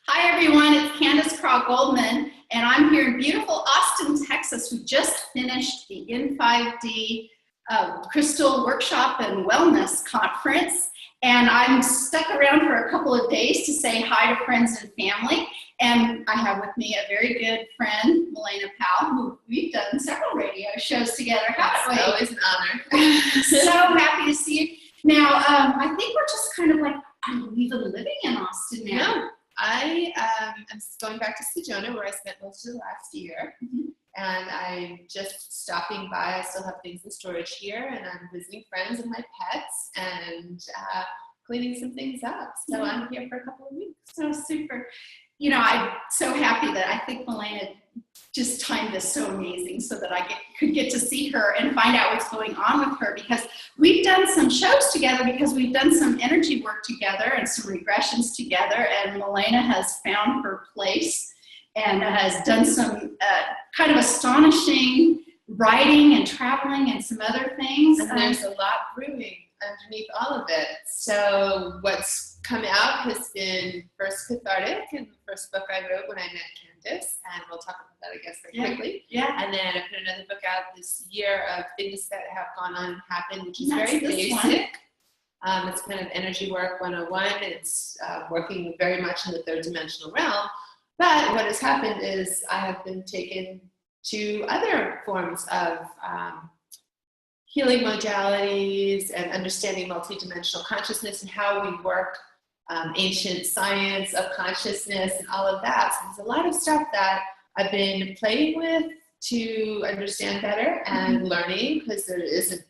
Hi everyone, it's Candace Goldman, and I'm here in beautiful Austin, Texas. We just finished the N5D Crystal Workshop and Wellness Conference, and I'm stuck around for a couple of days to say hi to friends and family. And I have with me a very good friend, Milena Powell, who we've done several radio shows together, haven't we? It's always an honor. So happy to see you. Now, I think we're just kind of like, we've been living in Austin now. No, I am going back to Sedona, where I spent most of the last year. Mm-hmm. And I'm just stopping by. I still have things in storage here, and I'm visiting friends and my pets and cleaning some things up. So Yeah. I'm here for a couple of weeks. So super. You know, I'm so happy that I think Milena just timed this so amazing so that I could get to see her and find out what's going on with her, because we've done some shows together, because we've done some energy work together and some regressions together, and Milena has found her place and has done some kind of astonishing writing and traveling and some other things. And there's a lot brewing underneath all of it. So what's come out has been first cathartic, and the first book I wrote when I met Candace, and we'll talk about that, I guess, very quickly. Yeah. And then I put another book out this year of things that have gone on and happened, which is That's very this basic. It's kind of energy work 101. It's working very much in the third dimensional realm. But what has happened is I have been taken to other forms of healing modalities and understanding multidimensional consciousness and how we work, ancient science of consciousness and all of that. So there's a lot of stuff that I've been playing with to understand better and learning, because there is an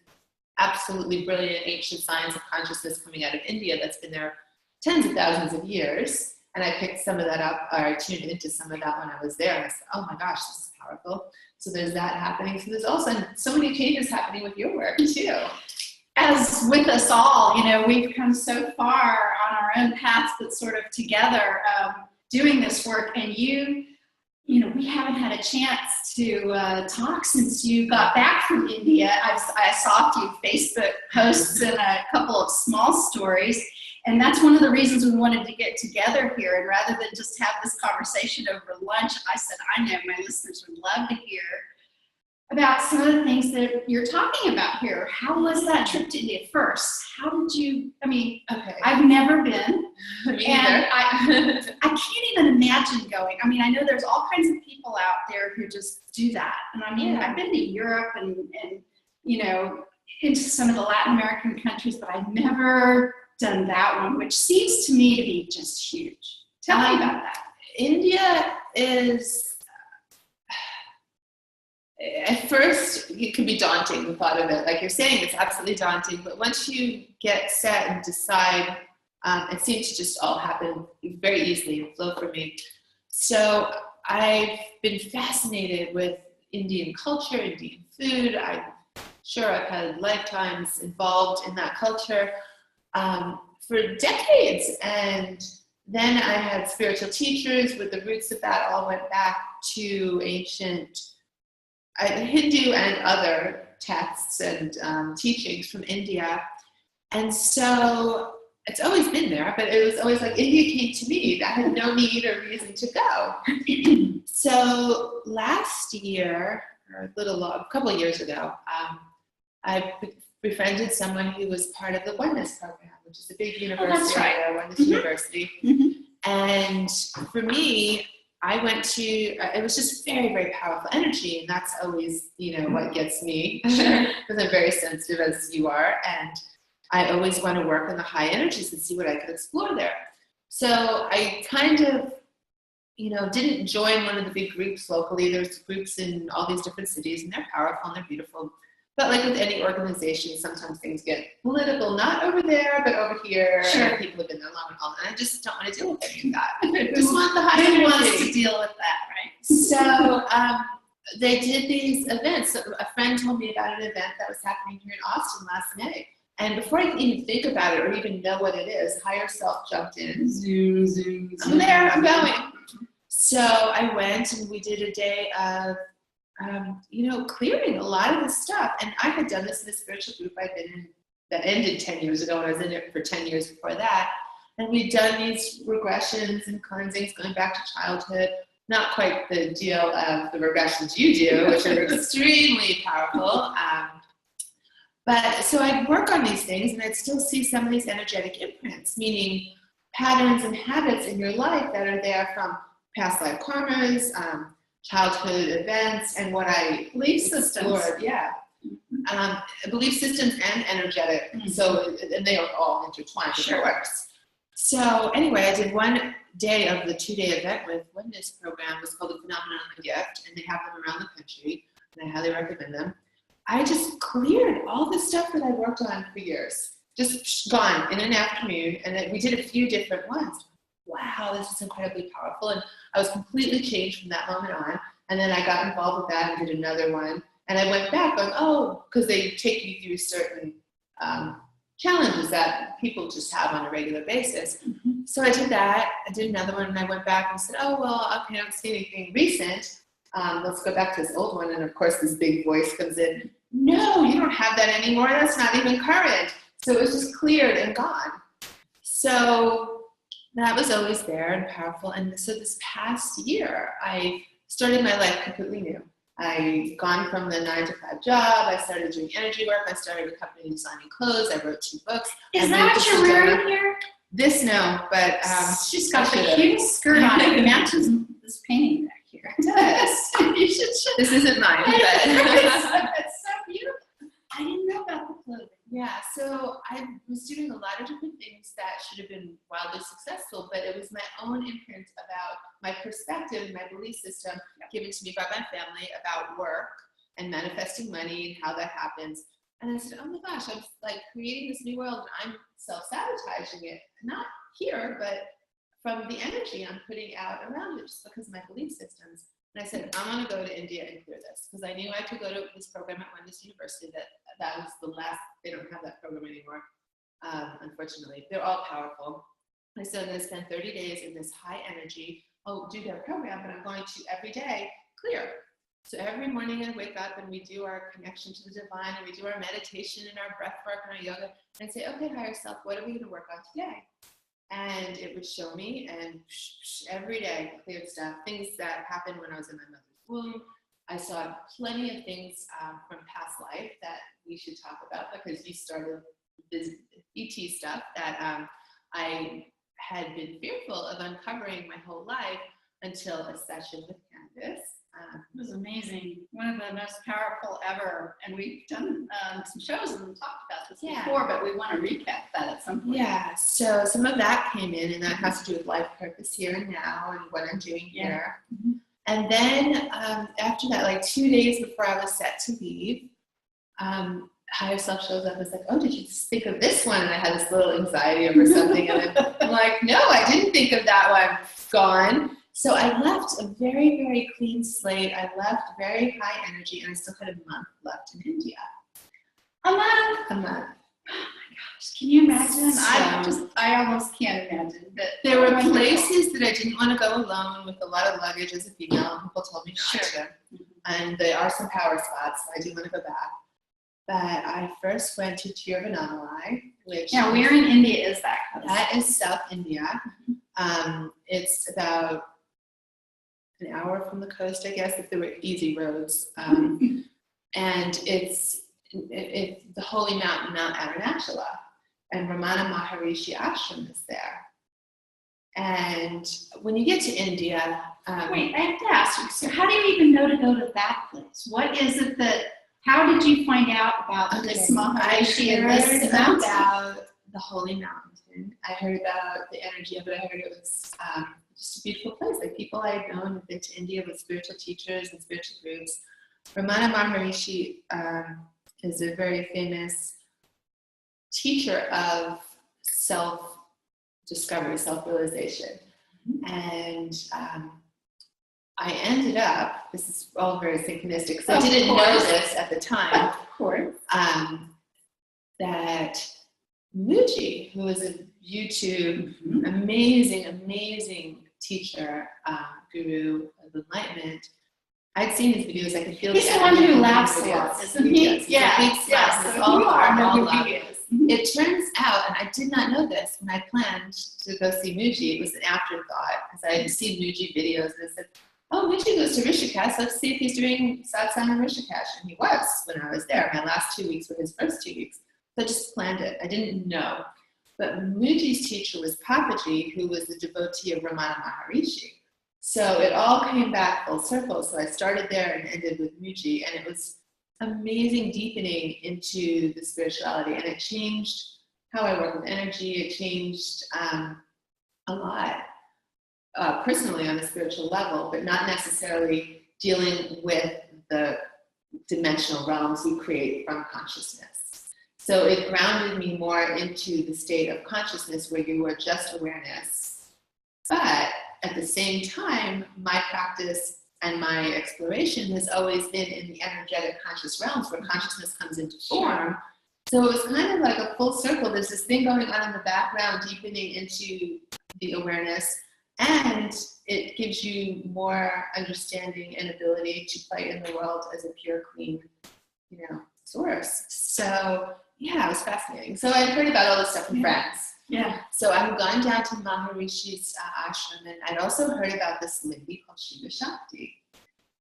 absolutely brilliant ancient science of consciousness coming out of India that's been there tens of thousands of years. And I picked some of that up, or tuned into some of that when I was there, and I said, oh my gosh, this is powerful. So there's that happening. So there's also so many changes happening with your work too. As with us all, you know, we've come so far on our own paths, but sort of together doing this work. And you know, we haven't had a chance to talk since you got back from India. I saw a few Facebook posts and a couple of small stories. And that's one of the reasons we wanted to get together here. And rather than just have this conversation over lunch, I said, I know my listeners would love to hear about some of the things that you're talking about here. How was that trip to India first? How did you, I've never been. Me And either. I can't even imagine going. I mean, I know there's all kinds of people out there who just do that. And I mean, I've been to Europe and you know, into some of the Latin American countries, but I've never done that one, which seems to me to be just huge. Tell me about that. India is, at first, it can be daunting, the thought of it. Like you're saying, it's absolutely daunting. But once you get set and decide, it seems to just all happen very easily and flow for me. So I've been fascinated with Indian culture, Indian food. I'm sure I've had lifetimes involved in that culture for decades. And then I had spiritual teachers with the roots of that all went back to ancient Hindu and other texts and teachings from India. And so it's always been there, but it was always like India came to me. I had no need or reason to go. So last year, or a couple of years ago, I befriended someone who was part of the Oneness program, which is a big university, Oneness University. And for me, I went to, it was just very, very powerful energy. And that's always, you know, what gets me, because I'm very sensitive, as you are. And I always want to work on the high energies and see what I could explore there. So I kind of, you know, didn't join one of the big groups locally. There's groups in all these different cities, and they're powerful and they're beautiful. But like with any organization, sometimes things get political, not over there, but over here. Sure. And people have been there long and all, and I just don't want to deal with any of that. I just want the high energy. Who wants to deal with that, right? So they did these events. A friend told me about an event that was happening here in Austin last May. And before I could even think about it or even know what it is, higher self jumped in. Zoom, zoom, zoom. I'm there, I'm going. So I went and we did a day of you know, clearing a lot of this stuff. And I had done this in a spiritual group I'd been in that ended 10 years ago, and I was in it for 10 years before that. And we'd done these regressions and cleansings going back to childhood. Not quite the deal of the regressions you do, which are extremely powerful. But so I'd work on these things and I'd still see some of these energetic imprints, meaning patterns and habits in your life that are there from past life karmas, childhood events, and what I belief systems. Yeah. Belief systems and energetic. So, and they are all intertwined, of course. So anyway, I did one day of the 2-day event with Wendy's program. It was called the Phenomenon of the Gift, and they have them around the country, and I highly recommend them. I just cleared all the stuff that I worked on for years, just gone in an afternoon, and we did a few different ones. Wow, this is incredibly powerful, and I was completely changed from that moment on, and then I got involved with that and did another one, and I went back going, oh, because they take you through certain challenges that people just have on a regular basis. So I did that, I did another one, and I went back and said, oh, well, okay, I don't see anything recent. Let's go back to this old one. And of course, this big voice comes in, no, you don't have that anymore. That's not even current. So it was just cleared and gone. So that was always there and powerful. And so this past year, I started my life completely new. I gone from the 9-to-5 job. I started doing energy work. I started a company designing clothes. I wrote 2 books. Is that what you're wearing here? This, no, but she's got the cutest skirt on. It matches this painting back here. It does. You should show. This isn't mine, but it's so beautiful. I didn't know about the clothing. Yeah, so I was doing a lot of different things that should have been wildly successful, but it was my own imprint about my perspective, my belief system given to me by my family about work and manifesting money and how that happens. And I said, oh my gosh, I'm like creating this new world and I'm self-sabotaging it. Not here, but from the energy I'm putting out around it just because of my belief systems. And I said, I'm going to go to India and clear this because I knew I could go to this program at Wendy's University. That was the last, they don't have that program anymore, unfortunately. They're all powerful. I said, I'm going to spend 30 days in this high energy, do their program, but I'm going to every day clear. So every morning I wake up and we do our connection to the divine and we do our meditation and our breath work and our yoga and I say, okay, higher self, what are we going to work on today? And it would show me, and every day cleared stuff, things that happened when I was in my mother's womb. I saw plenty of things from past life that we should talk about because you started this ET stuff that I had been fearful of uncovering my whole life until a session with Candace. It was amazing. One of the most powerful ever. And we've done some shows and talked about this before, but we want to recap that at some point. Yeah, so some of that came in, and that has to do with life purpose here and now and what I'm doing here. And then after that, like 2 days before I was set to leave, higher self shows up and was like, oh, did you just think of this one? And I had this little anxiety over something. And I'm like, no, I didn't think of that one. Gone. So I left a very, very clean slate. I left very high energy, and I still had a month left in India. A month? A month. Oh my gosh, can you imagine? So, I almost can't imagine that. There were places that I didn't want to go alone with a lot of luggage as a female. People told me not to. And there are some power spots, so I do want to go back. But I first went to Tiruvannamalai, which... Now, where in India is that? That is South India. It's about an hour from the coast, I guess, if there were easy roads. And it's the holy mountain, Mount Arunachala. And Ramana Maharishi Ashram is there. And when you get to India... Wait, I have to ask you, so how do you even know to go to that place? What is it that... How did you find out about this Maharishi and this mountain? About the holy mountain. I heard about the energy of it. I heard it was just a beautiful place. Like people I had known who've been to India with spiritual teachers and spiritual groups. Ramana Maharishi is a very famous teacher of self-discovery, self-realization. And I ended up, this is all very synchronistic, because I didn't know this at the time, of course, that Muji, who is a YouTube amazing teacher, guru of enlightenment, I'd seen his videos, I could feel he's the one who laughs a lot, isn't he? Yes. So you all know who he is. it turns out, and I did not know this when I planned to go see Muji, it was an afterthought, because I had seen Muji videos, and I said, oh, Muji goes to Rishikesh, let's see if he's doing satsang in Rishikesh. And he was when I was there. My last 2 weeks were his first 2 weeks. So I just planned it. I didn't know. But Muji's teacher was Papaji, who was the devotee of Ramana Maharishi. So it all came back full circle. So I started there and ended with Muji, and it was amazing deepening into the spirituality, and it changed how I work with energy. It changed a lot personally on a spiritual level, but not necessarily dealing with the dimensional realms we create from consciousness. So it grounded me more into the state of consciousness where you are just awareness. But at the same time, my practice and my exploration has always been in the energetic conscious realms where consciousness comes into form. So it was kind of like a full circle. There's this thing going on in the background, deepening into the awareness, and it gives you more understanding and ability to play in the world as a pure, clean, source. So yeah, it was fascinating. So I'd heard about all this stuff from friends. Yeah. So I've gone down to Maharishi's ashram, and I'd also heard about this lady called Shiva Shakti,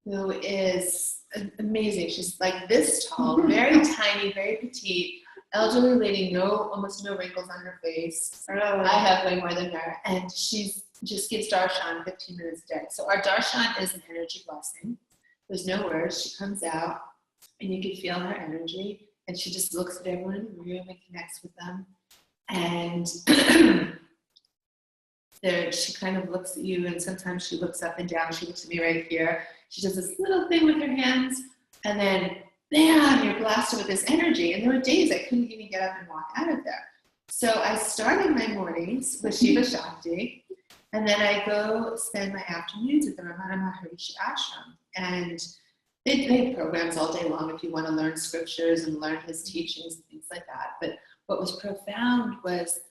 who is amazing. She's like this tall, very tiny, very petite, elderly lady, almost no wrinkles on her face. Really? I have way more than her. And she just gives darshan 15 minutes a day. So our darshan is an energy blessing. There's no words. She comes out, and you can feel her energy. And she just looks at everyone in the room and connects with them. And she kind of looks at you, and sometimes she looks up and down. She looks at me right here. She does this little thing with her hands, and then bam, you're blasted with this energy. And there were days I couldn't even get up and walk out of there. So I started my mornings with Shiva Shakti, and then I go spend my afternoons at the Ramana Maharishi ashram. And they have programs all day long if you want to learn scriptures and learn his teachings and things like that. But what was profound was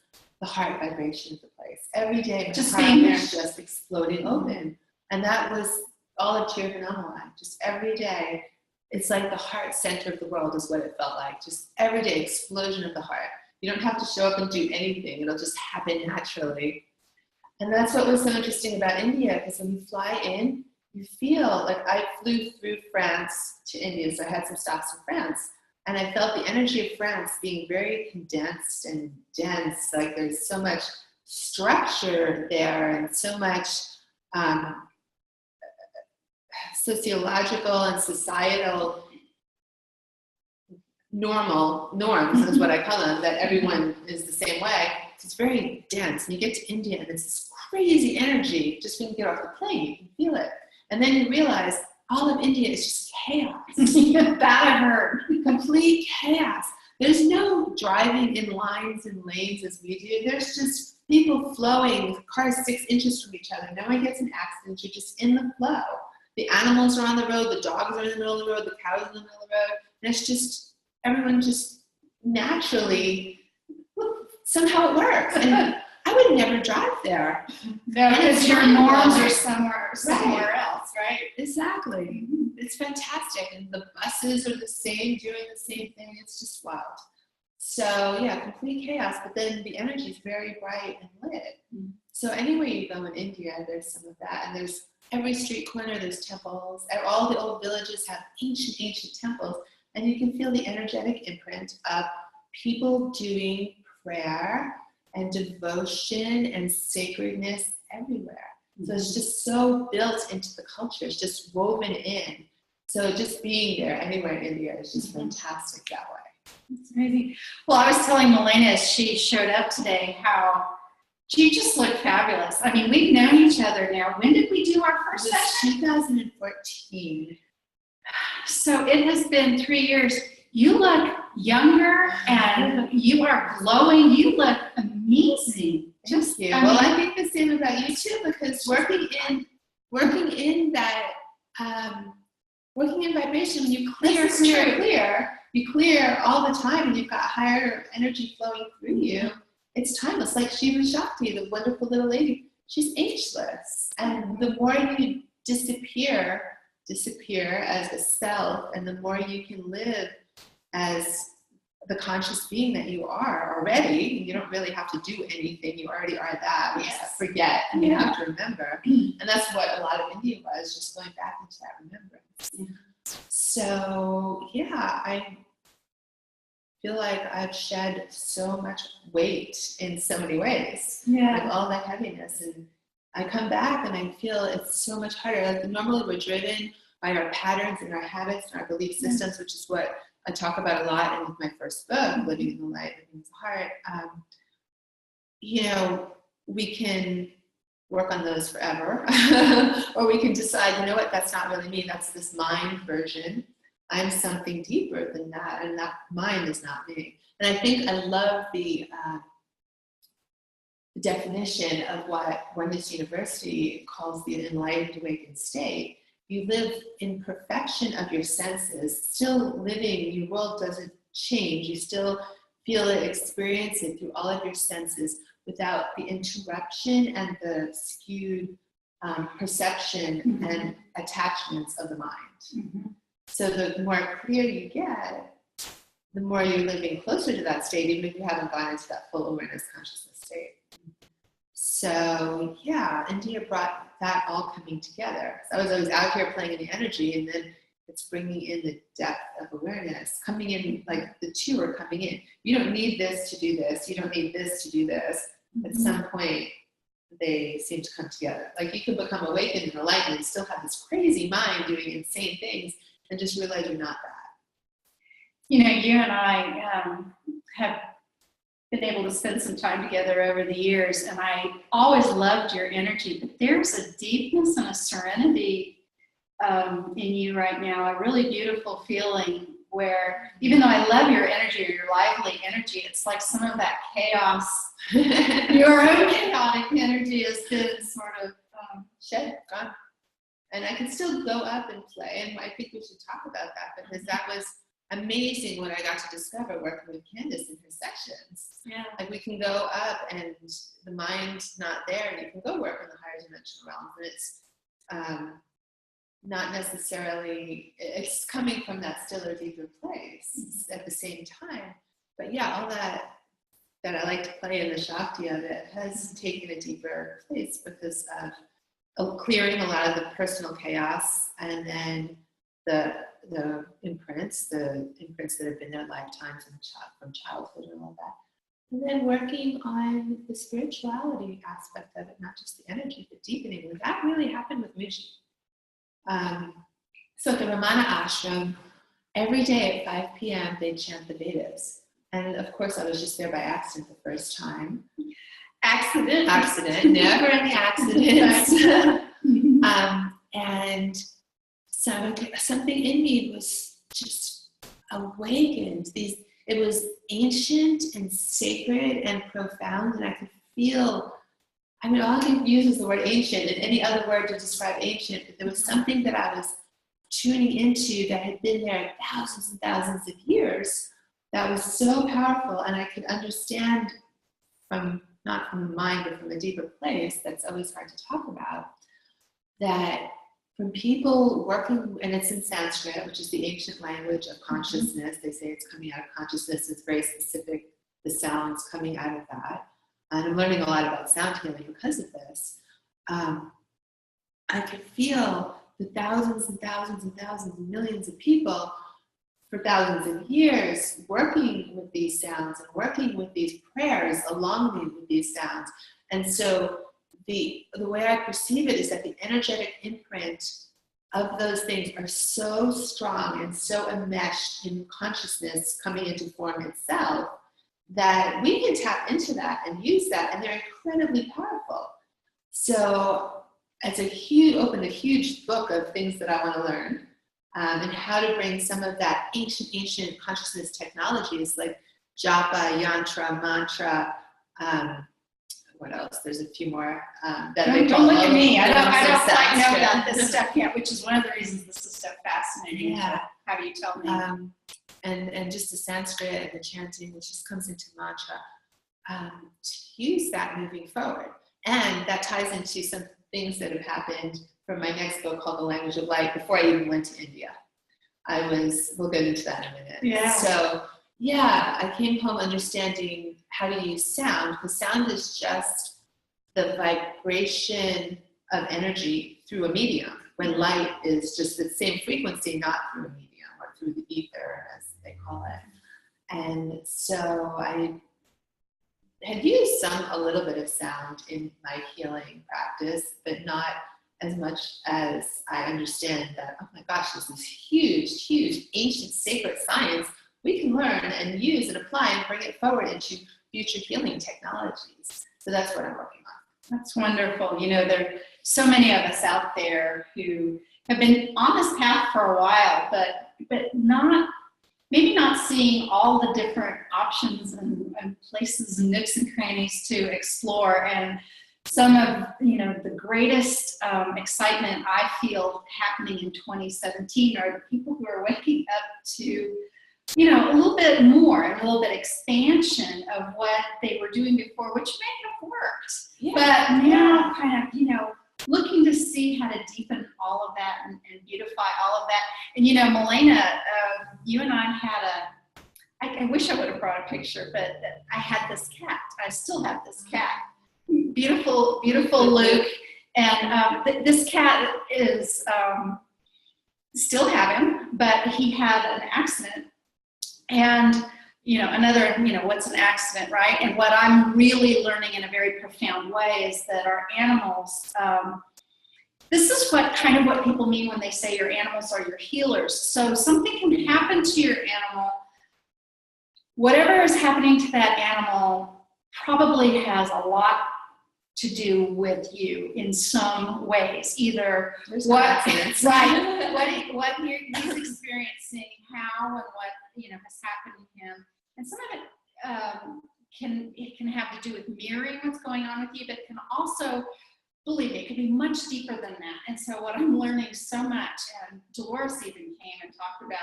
the heart vibration of the place. Every day, my just heart being there, was just exploding open. And that was all of Tiruvannamalai. Just every day, it's like the heart center of the world is what it felt like. Just every day, explosion of the heart. You don't have to show up and do anything. It'll just happen naturally. And that's what was so interesting about India, because when you fly in, you feel like I flew through France to India, so I had some stops in France. And I felt the energy of France being very condensed and dense. Like there's so much structure there and so much sociological and societal norms is what I call them, that everyone is the same way. It's very dense. And you get to India and it's this crazy energy. Just when you get off the plane, you can feel it. And then you realize all of India is just chaos. that I heard. Complete chaos. There's no driving in lines and lanes as we do. There's just people flowing, cars 6 inches from each other. No one gets in accidents. You're just in the flow. The animals are on the road. The dogs are in the middle of the road. The cows are in the middle of the road. And it's just, everyone just naturally, somehow it works. And I would never drive there. No, because your norms are somewhere else, right? Exactly. It's fantastic. And the buses are the same, doing the same thing. It's just wild. So yeah, complete chaos. But then the energy is very bright and lit. So anywhere you go in India, there's some of that. And there's every street corner, there's temples. All the old villages have ancient temples. And you can feel the energetic imprint of people doing prayer and devotion and sacredness everywhere. So it's just so built into the culture. It's just woven in. So just being there anywhere in India is just fantastic that way. It's amazing. Well, I was telling Milena as she showed up today how she just looked fabulous. I mean, we've known each other now. When did we do our first session? 2014. So it has been 3 years. You look younger and you are glowing. You look amazing. Thank you. Well, I think the same about you too, because working in vibration, when you you clear all the time, and you've got higher energy flowing through you. It's timeless. Like Shiva Shakti, the wonderful little lady, she's ageless. And the more you disappear as a self, and the more you can live as the conscious being that you are already. You don't really have to do anything. You already are that. We just forget and you have to remember. And that's what a lot of India was, just going back into that remembrance. So yeah, I feel like I've shed so much weight in so many ways. Like all that heaviness. And I come back and I feel it's so much harder. Like normally we're driven by our patterns and our habits and our belief systems, which is what I talk about a lot in my first book, Living in the Light, Living in the Heart. You know, we can work on those forever, or we can decide, you know what, that's not really me, that's this mind version. I'm something deeper than that, and that mind is not me. And I think I love the definition of what Oneness University calls the enlightened awakened state. You live in perfection of your senses, still living, your world doesn't change. You still feel it, experience it through all of your senses without the interruption and the skewed perception and attachments of the mind. So the more clear you get, the more you're living closer to that state, even if you haven't gone into that full awareness consciousness state. So yeah, India brought that all coming together. So I was always out here playing in the energy, and then it's bringing in the depth of awareness, coming in, like the two are coming in. You don't need this to do this. You don't need this to do this. At some point, they seem to come together. Like you can become awakened and enlightened and still have this crazy mind doing insane things and just realize you're not that. You know, you and I have been able to spend some time together over the years, and I always loved your energy, but there's a deepness and a serenity in you right now, a really beautiful feeling where even though I love your energy or your lively energy, it's like some of that chaos, your own chaotic energy has been sort of shed, gone. And I can still go up and play, and I think we should talk about that, because that was amazing what I got to discover working with Candace in her sessions. Yeah. Like we can go up and the mind's not there, and you can go work in the higher dimensional realms, and it's not necessarily, it's coming from that stiller, deeper place at the same time. But yeah, all that I like to play in the Shakti of it has taken a deeper place because of clearing a lot of the personal chaos, and then the imprints that have been there lifetimes from childhood and all that. And then working on the spirituality aspect of it, not just the energy, but deepening. And that really happened with Muji. So at the Ramana ashram, every day at 5 p.m. they'd chant the Vedas. And of course I was just there by accident the first time. Accident, never any accidents. And something in me was just awakened. It was ancient and sacred and profound, and I could feel, I mean, all I can use is the word ancient and any other word to describe ancient, but there was something that I was tuning into that had been there thousands and thousands of years that was so powerful, and I could understand not from the mind, but from a deeper place that's always hard to talk about, that from people working, and it's in Sanskrit, which is the ancient language of consciousness. They say it's coming out of consciousness. It's very specific, the sounds coming out of that. And I'm learning a lot about sound healing because of this. I could feel the thousands and thousands and thousands and millions of people for thousands of years working with these sounds and working with these prayers along with these sounds. And so the way I perceive it is that the energetic imprint of those things are so strong and so enmeshed in consciousness coming into form itself that we can tap into that and use that, and they're incredibly powerful. So it's opened a huge book of things that I want to learn, and how to bring some of that ancient consciousness technologies like japa, yantra, mantra, what else? There's a few more that don't look at me. I don't quite know about this stuff yet, which is one of the reasons this is so fascinating. Yeah. So how do you tell me? And just the Sanskrit and the chanting, which just comes into mantra, to use that moving forward. And that ties into some things that have happened from my next book called The Language of Light before I even went to India. We'll get into that in a minute. Yeah. So Yeah, I came home understanding how to use sound, because sound is just the vibration of energy through a medium, when light is just the same frequency, not through a medium or through the ether, as they call it. And so I had used a little bit of sound in my healing practice, but not as much as I understand that, oh my gosh, this is huge, huge, ancient, sacred science we can learn and use and apply and bring it forward into future healing technologies. So that's what I'm working on. That's wonderful. You know, there are so many of us out there who have been on this path for a while, but maybe not seeing all the different options and places and nooks and crannies to explore. And some of, you know, the greatest excitement I feel happening in 2017 are the people who are waking up to, you know, a little bit more and a little bit expansion of what they were doing before, which may have worked. Yeah. But now kind of, you know, looking to see how to deepen all of that and beautify all of that. And, you know, Milena, you and I had I wish I would have brought a picture, but I had this cat. I still have this cat. Beautiful, beautiful Luke. And this cat is, still have him, but he had an accident. And, you know, what's an accident, right? And what I'm really learning in a very profound way is that our animals, this is what people mean when they say your animals are your healers. So something can happen to your animal. Whatever is happening to that animal probably has a lot to do with you in some ways. Either what he's experiencing, how and what, you know, has happened to him. And some of it can have to do with mirroring what's going on with you, but it can also, believe me, it can be much deeper than that. And so what I'm learning so much, and Dolores even came and talked about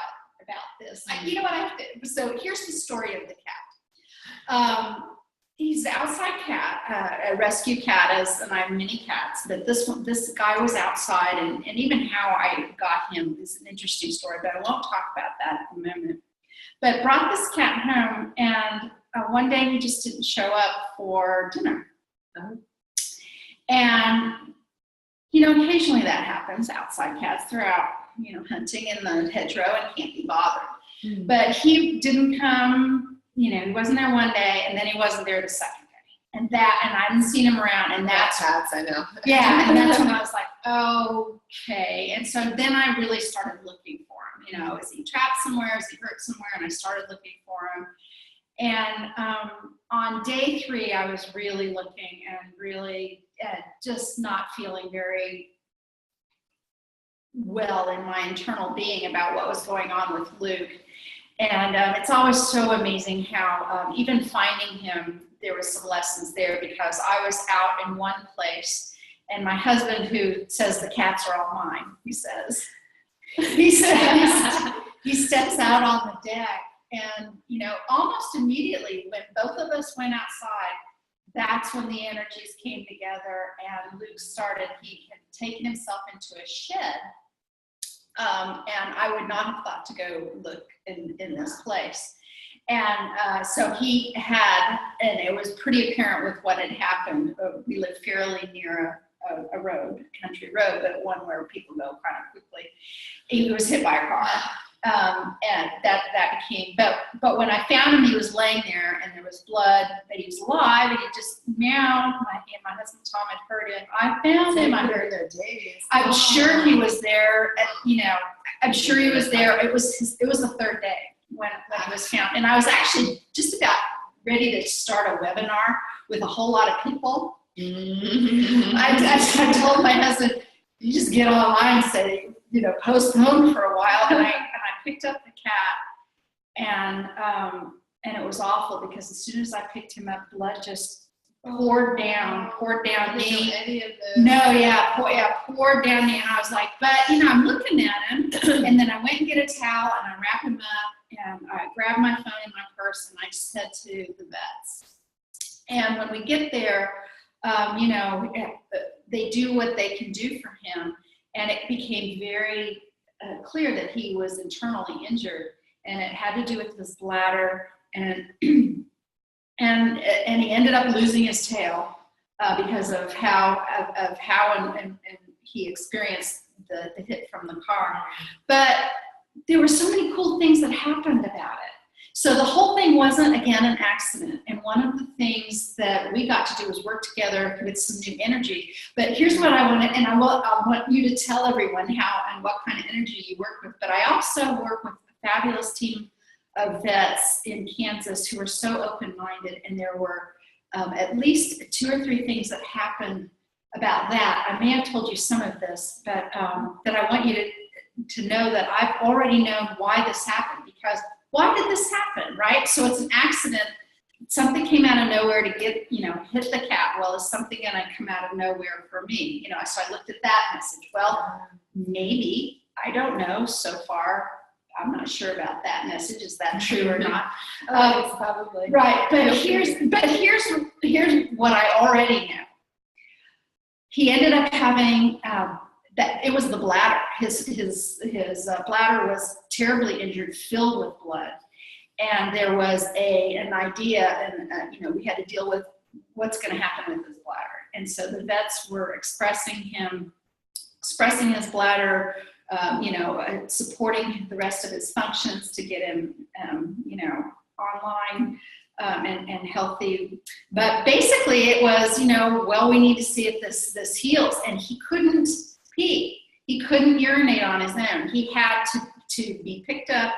this. You know what so here's the story of the cat. He's an outside cat, a rescue cat, and I have many cats, but this guy was outside, and even how I got him is an interesting story, but I won't talk about that at the moment. But brought this cat home, and one day he just didn't show up for dinner. And, you know, occasionally that happens. Outside cats, they're out, you know, hunting in the hedgerow and can't be bothered. Mm-hmm. But he didn't come, you know, he wasn't there one day, and then he wasn't there the second day. And I hadn't seen him around, and that's cats, I know. Yeah, and that's when I was like, okay. And so then I really started looking for him. You know, is he trapped somewhere? Is he hurt somewhere? And I started looking for him. And on day 3, I was really looking and really just not feeling very well in my internal being about what was going on with Luke. And it's always so amazing how even finding him, there was some lessons there, because I was out in one place, and my husband, who says the cats are all mine, he says, he steps out on the deck, and, you know, almost immediately when both of us went outside, that's when the energies came together, and Luke started, he had taken himself into a shed. And I would not have thought to go look in this place. And so he had, and it was pretty apparent with what had happened. We lived fairly near a road, a country road, but one where people go kind of quickly. He was hit by a car. And that became, but when I found him, he was laying there and there was blood, but he was alive, and he just meowed. My husband Tom had heard him. I found him. I heard their days. I'm sure he was there. I'm sure he was there. It was the 3rd day when he was found, and I was actually just about ready to start a webinar with a whole lot of people. Mm-hmm. I told my husband, you just get online and say, you know, postpone for a while, and I picked up the cat, and it was awful, because as soon as I picked him up, blood just poured down me. Poured down me, and I was like, but, you know, I'm looking at him, and then I went and get a towel, and I wrap him up, and I grabbed my phone in my purse, and I just head to the vets. And when we get there, you know, they do what they can do for him, and it became very clear that he was internally injured. and it had to do with his bladder, and and he ended up losing his tail because of how and he experienced the hit from the car. But there were so many cool things that happened about it. So the whole thing wasn't, again, an accident. And one of the things that we got to do was work together with some new energy. But here's what I want to, and I want you to tell everyone how and what kind of energy you work with. But I also work with a fabulous team of vets in Kansas who are so open-minded. And there were at least 2 or 3 things that happened about that. I may have told you some of this, but that I want you to know that I've already known why this happened, because why did this happen, right? So it's an accident. Something came out of nowhere to get, hit the cat. Well, is something going to come out of nowhere for me? So I looked at that message. Well, maybe, I don't know so far. I'm not sure about that message. Is that true or not? Probably. Right, but here's what I already know. He ended up having, that it was the bladder. His bladder was terribly injured, filled with blood, and there was an idea, and we had to deal with what's going to happen with his bladder. And so the vets were expressing his bladder, supporting the rest of his functions to get him, online and healthy. But basically, it was, we need to see if this heals, and he couldn't pee. He couldn't urinate on his own. He had to be picked up,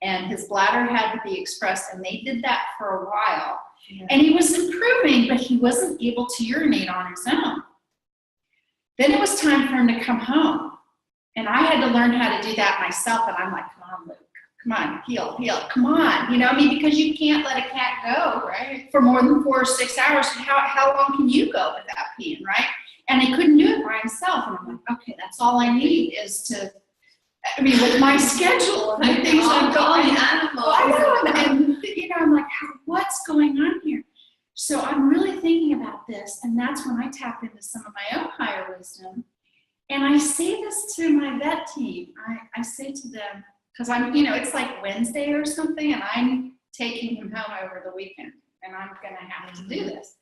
and his bladder had to be expressed, and they did that for a while. Yeah. And he was improving, but he wasn't able to urinate on his own. Then it was time for him to come home, and I had to learn how to do that myself, and I'm like, come on, Luke. Come on, heal, come on. Because you can't let a cat go, right, for more than 4 or 6 hours. How long can you go without peeing, right? And he couldn't do it by himself. And I'm like, okay, that's all I need is to, with my schedule and the things I'm going and I'm like, what's going on here? So I'm really thinking about this, and that's when I tap into some of my own higher wisdom. And I say this to my vet team. I say to them, because I'm, it's like Wednesday or something, and I'm taking him home over the weekend, and I'm going to have to do this.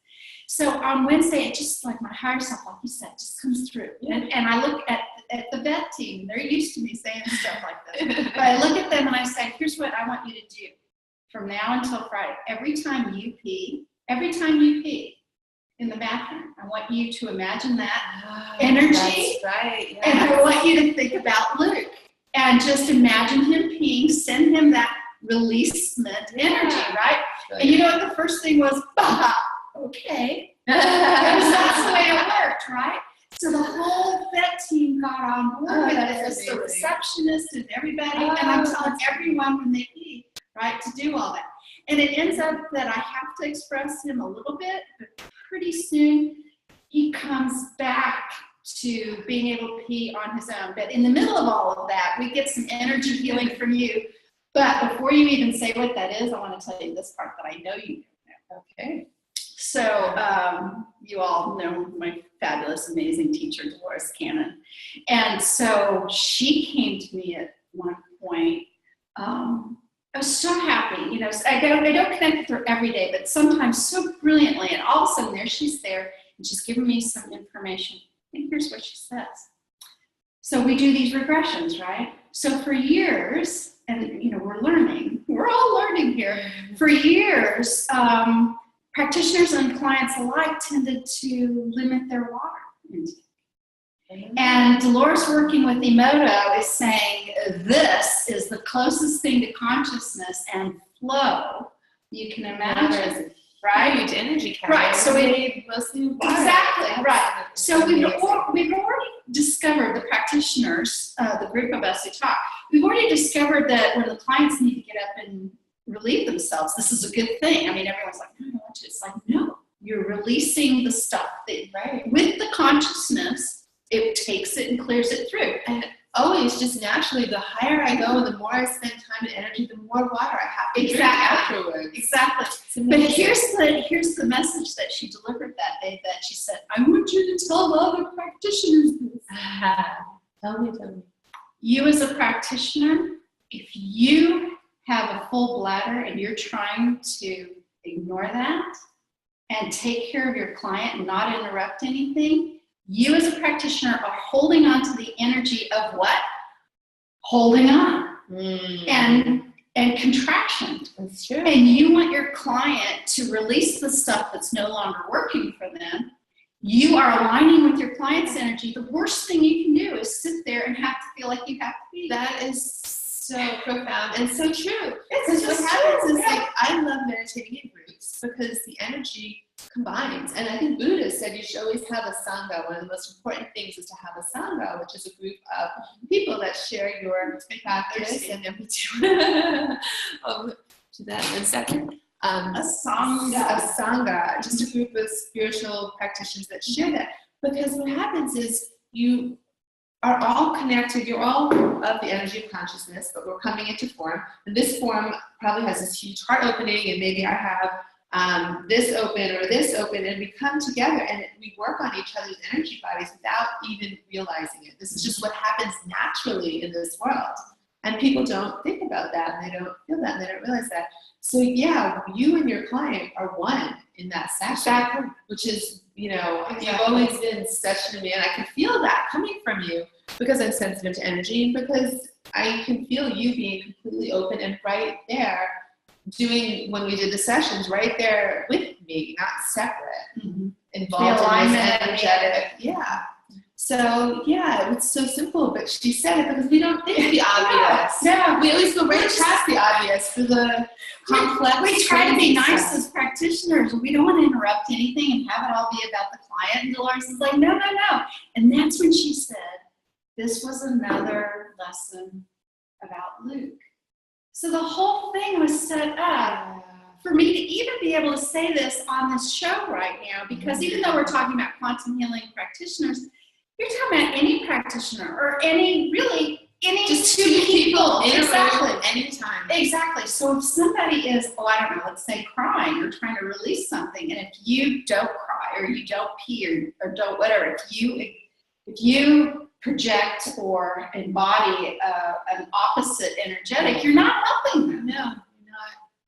So on Wednesday, it just like my higher self, like you said, just comes through. And I look at the vet team. They're used to me saying stuff like this. But I look at them and I say, here's what I want you to do from now until Friday. Every time you pee in the bathroom, I want you to imagine that energy. That's right. Yes. And I want you to think about Luke. And just imagine him peeing, send him that releasement energy, right? And you know what the first thing was? Okay. That's the way it worked, right? So the whole vet team got on board with this, the receptionist and everybody, and I'm telling everyone when they pee, right, to do all that. And it ends up that I have to express him a little bit, but pretty soon he comes back to being able to pee on his own. But in the middle of all of that, we get some energy healing from you. But before you even say what that is, I want to tell you this part that I know you know. Okay. So you all know my fabulous, amazing teacher, Dolores Cannon. And so she came to me at one point. I was so happy. I don't connect with her every day, but sometimes so brilliantly. And all of a sudden, she's there, and she's giving me some information. And here's what she says. So we do these regressions, right? So for years, and we're all learning here. For years, practitioners and clients alike tended to limit their water intake. And Dolores, working with Emoto, is saying this is the closest thing to consciousness and flow you can imagine, right? Huge energy carrier. Right. So we need mostly water. Exactly. Right. So we've already discovered, the practitioners, the group of us who talk, we've already discovered that when the clients need to get up and relieve themselves, this is a good thing. Everyone's like, no, it's like, no, you're releasing the stuff that, right, with the consciousness. It takes it and clears it through. And always, just naturally, the higher I go, the more I spend time and energy, the more water I have to drink afterwards. Exactly. But here's the message that she delivered that day, that she said, I want you to tell the other practitioners this. Tell me. You as a practitioner, if you have a full bladder and you're trying to ignore that and take care of your client and not interrupt anything, you as a practitioner are holding on to the energy of what? Holding on. And contraction. That's true. And you want your client to release the stuff that's no longer working for them. You are aligning with your client's energy. The worst thing you can do is sit there and have to feel like you have to be. That is so profound and so true. It's Because what just happens true, is, yeah. like, I love meditating in groups because the energy combines. And I think Buddha said you should always have a sangha. One of the most important things is to have a sangha, which is a group of people that share your practice. And then we do that in a second. A sangha. A sangha, just a group of spiritual practitioners that share that. Because what happens is you are all connected, you're all of the energy of consciousness, but we're coming into form. And this form probably has this huge heart opening, and maybe I have this open or this open, and we come together and we work on each other's energy bodies without even realizing it. This is just what happens naturally in this world. And people don't think about that, and they don't feel that, and they don't realize that. So yeah, you and your client are one in that session, which is, you know, you've always been such an amazing, I can feel that coming from you because I'm sensitive to energy, and because I can feel you being completely open and right there doing, when we did the sessions, right there with me, not separate, involved in this energetic, So yeah, it's so simple, but she said it because we don't think the obvious. Yeah. We always go right past the obvious for the complex. We try to be nice as practitioners. We don't want to interrupt anything and have it all be about the client. And Dolores is like, no. And that's when she said, this was another lesson about Luke. So the whole thing was set up for me to even be able to say this on this show right now, because even though we're talking about quantum healing practitioners, you're talking about any practitioner or any just two people. Exactly. Anytime. Exactly. So if somebody is, I don't know, let's say crying or trying to release something, and if you don't cry or you don't pee or don't whatever, if you project or embody an opposite energetic, you're not helping them. No.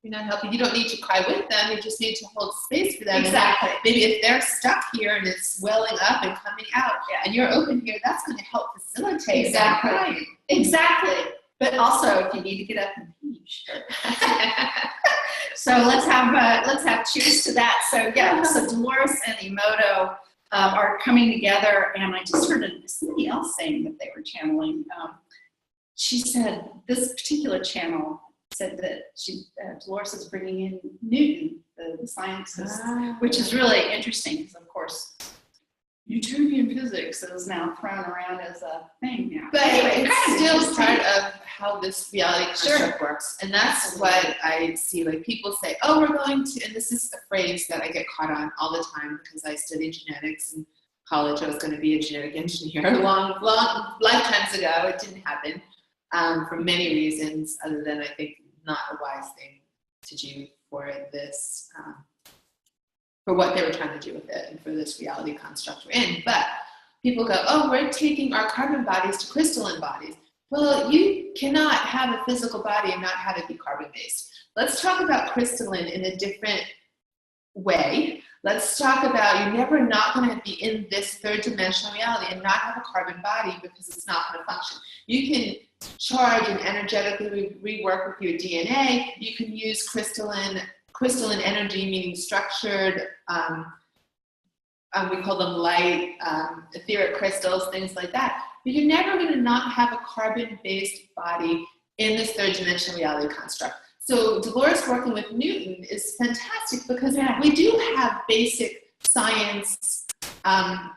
You're not helping. You don't need to cry with them. You just need to hold space for them. Exactly. And maybe if they're stuck here and it's welling up and coming out, and you're open here, that's going to help facilitate that crying. Exactly. But also, if you need to get up and pee, sure. So let's have cheers to that. So so Dolores and Emoto are coming together, and I just heard somebody else saying that they were channeling. She said this particular channel said that Dolores is bringing in Newton, the scientist, which is really interesting because, of course, Newtonian physics is now thrown around as a thing now. But anyway, it's still part of how this reality construct works. And that's what I see. Like, people say, oh, we're going to, and this is a phrase that I get caught on all the time because I studied genetics in college. I was going to be a genetic engineer long lifetimes ago. It didn't happen. For many reasons, other than I think not a wise thing to do for this, for what they were trying to do with it and for this reality construct we're in. But people go, oh, we're taking our carbon bodies to crystalline bodies. Well, you cannot have a physical body and not have it be carbon-based. Let's talk about crystalline in a different way. Let's talk about you're never not going to be in this third dimensional reality and not have a carbon body because it's not going to function. You can charge and energetically rework with your DNA. You can use crystalline energy, meaning structured, we call them light, etheric crystals, things like that. But you're never going to not have a carbon-based body in this third dimensional reality construct. So Dolores working with Newton is fantastic because we do have basic science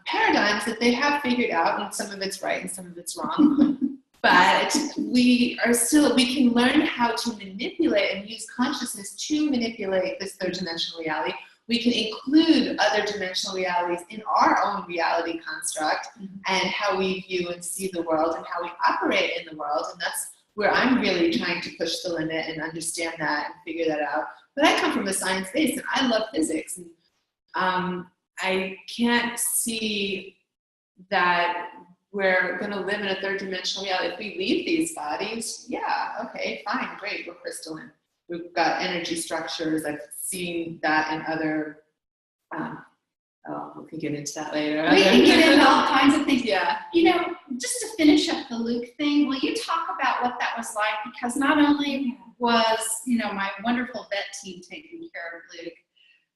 paradigms that they have figured out, and some of it's right and some of it's wrong. But we can learn how to manipulate and use consciousness to manipulate this third dimensional reality. We can include other dimensional realities in our own reality construct and how we view and see the world and how we operate in the world. And that's where I'm really trying to push the limit and understand that and figure that out. But I come from a science base and I love physics. And I can't see that we're going to live in a third dimensional reality. If we leave these bodies, yeah, okay, fine, great, we're crystalline. We've got energy structures. I've seen that in other, we can get into that later. We can get into all kinds of things. Yeah. You know, just to finish up the Luke thing, will you talk about what that was like? Because not only was, you know, my wonderful vet team taking care of Luke,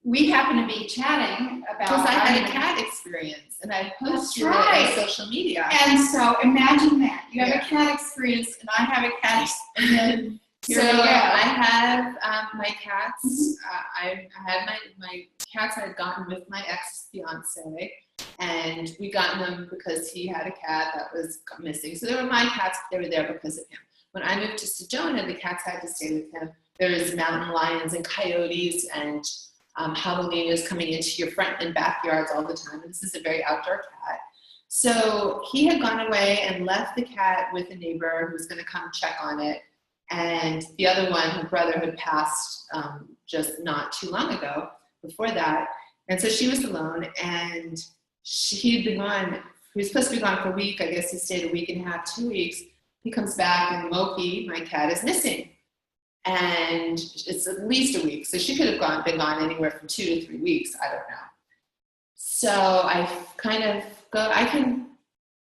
we happened to be chatting about... Because I had a cat experience, and I posted it on social media. And so imagine that. You have a cat experience, and I have a cat experience. So I have my cats. I had my cats I had gotten with my ex-fiance, and we got them because he had a cat that was missing. So they were my cats, but they were there because of him. When I moved to Sedona, the cats had to stay with him. There's mountain lions and coyotes and javelinas coming into your front and backyards all the time. And this is a very outdoor cat. So he had gone away and left the cat with a neighbor who was going to come check on it. And the other one, her brother, had passed just not too long ago before that. And so she was alone, and he'd been gone. He was supposed to be gone for a week. I guess he stayed a week and a half, 2 weeks. He comes back, and Loki, my cat, is missing. And it's at least a week. So she could have been gone anywhere from 2 to 3 weeks. I don't know. So I can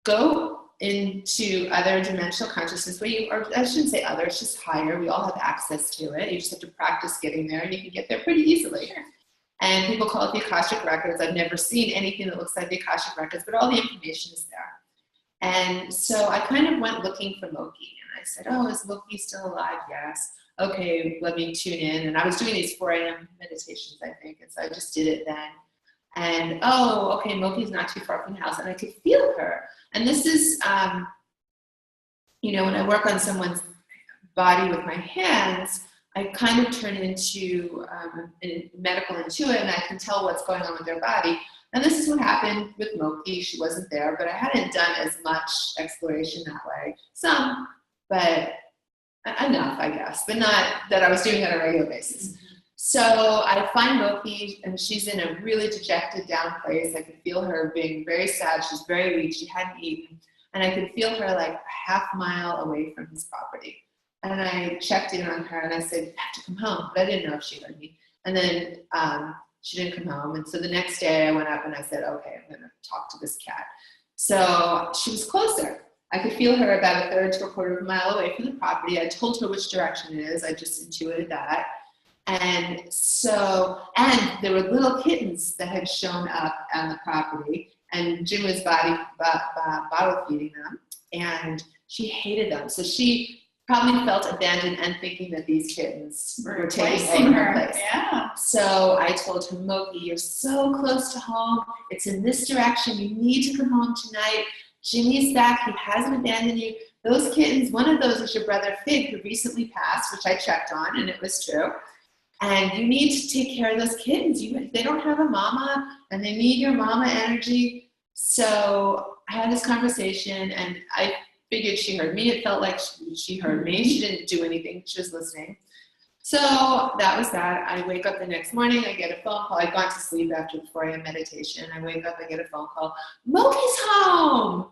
go into other dimensional consciousness or I shouldn't say other, it's just higher. We all have access to it. You just have to practice getting there, and you can get there pretty easily. Sure. And people call it the Akashic Records. I've never seen anything that looks like the Akashic Records, but all the information is there. And so I kind of went looking for Loki, and I said, oh, is Loki still alive? Yes. Okay, let me tune in. And I was doing these 4 a.m. meditations, I think, and so I just did it then. And, oh, okay, Moki's not too far from the house, and I could feel her. And this is, you know, when I work on someone's body with my hands, I kind of turn into a medical intuit, and I can tell what's going on with their body. And this is what happened with Moki. She wasn't there, but I hadn't done as much exploration that way. Some, but enough, I guess, but not that I was doing it on a regular basis. So I find Moki, and she's in a really dejected, down place. I could feel her being very sad. She's very weak. She hadn't eaten. And I could feel her like a half mile away from his property. And I checked in on her, and I said, you have to come home. But I didn't know if she heard me. And then she didn't come home. And so the next day I went up and I said, okay, I'm going to talk to this cat. So she was closer. I could feel her about a third to a quarter of a mile away from the property. I told her which direction it is. I just intuited that. And so, and there were little kittens that had shown up on the property, and Jim was bottle feeding them, and she hated them. So she probably felt abandoned and thinking that these kittens were taking over her place. Yeah. So I told her, Moki, you're so close to home. It's in this direction. You need to come home tonight. Jimmy's back. He hasn't abandoned you. Those kittens, one of those is your brother Fig, who recently passed, which I checked on, and it was true. And you need to take care of those kittens. They don't have a mama, and they need your mama energy. So I had this conversation, and I figured she heard me. It felt like she heard me. She didn't do anything. She was listening. So that was that. I wake up the next morning. I get a phone call. I'd gone to sleep after the 4 a.m. meditation. I wake up. I get a phone call. Moki's home.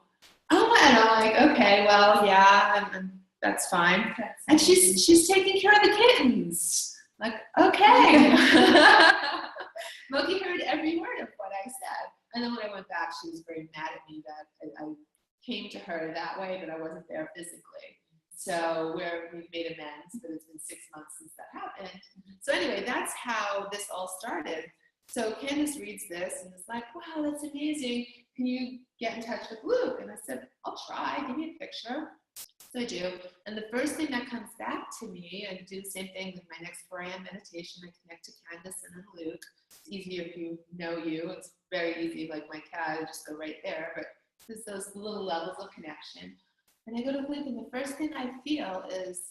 Oh, and I'm like, okay, well, yeah, that's fine. And she's taking care of the kittens. Like, okay. Moki heard every word of what I said. And then when I went back, she was very mad at me that I came to her that way, but I wasn't there physically. So we've made amends, but it's been 6 months since that happened. So anyway, that's how this all started. So Candace reads this and is like, wow, that's amazing. Can you get in touch with Luke? And I said, I'll try. Give me a picture. So I do. And the first thing that comes back to me, I do the same thing with my next 4 a.m. meditation. I connect to Candace and then Luke. It's easier if you know you. It's very easy, like my cat, I just go right there. But there's those little levels of connection. And I go to Luke, and the first thing I feel is